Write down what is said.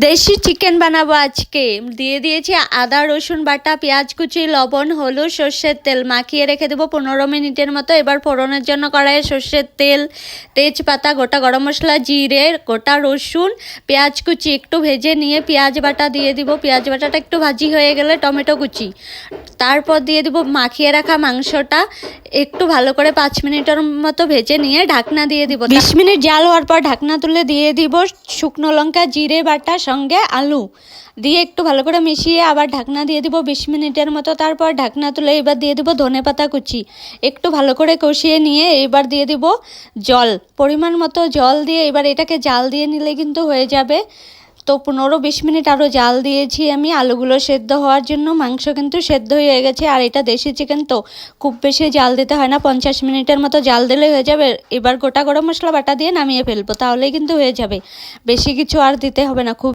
দেশি চিকেন বানাবো আজকে। দিয়ে দিয়েছি আদা রসুন বাটা, পেঁয়াজ কুচি, লবণ, হলুদ, সর্ষের তেল মাখিয়ে রেখে দেবো 15 মিনিটের মতো। এবার ফোড়নের জন্য কড়াইয়ে সর্ষের তেল, তেজপাতা, গোটা গরম মশলা, জিরে, গোটা রসুন, পেঁয়াজ কুচি একটু ভেজে নিয়ে পেঁয়াজ বাটা দিয়ে দিব। পেঁয়াজ বাটাটা একটু ভাজি হয়ে গেলে টমেটো কুচি, তারপর দিয়ে দিব মাখিয়ে রাখা মাংসটা। একটু ভালো করে 5 মিনিটের মতো ভেজে নিয়ে ঢাকনা দিয়ে দিব। 20 মিনিট জাল হওয়ার পর ঢাকনা তুলে দিয়ে দিব শুকনো লঙ্কা, জিরে বাটা সঙ্গে আলু দিয়ে একটু ভালো করে মিশিয়ে আবার ঢাকনা দিয়ে দিব 20 মিনিটের মতো। তারপর ঢাকনা তুলে এবার দিয়ে দিব ধনেপাতা কুচি, একটু ভালো করে কষিয়ে নিয়ে এবার দিয়ে দিব জল, পরিমাণ মতো জল দিয়ে এবার এটাকে জাল দিয়ে নিলে কিন্তু হয়ে যাবে। তো 15-20 মিনিট আরও জাল দিয়েছি আমি আলুগুলো সেদ্ধ হওয়ার জন্য। মাংস কিন্তু সেদ্ধ হয়ে গেছে, আর এটা দেশি চিকেন তো খুব বেশি জাল দিতে হয় না, 50 মিনিটের মতো জাল দিলে হয়ে যাবে। এবার গোটা গরম মশলা বাটা দিয়ে নামিয়ে ফেলবো, তাহলেই কিন্তু হয়ে যাবে, বেশি কিছু আর দিতে হবে না। খুব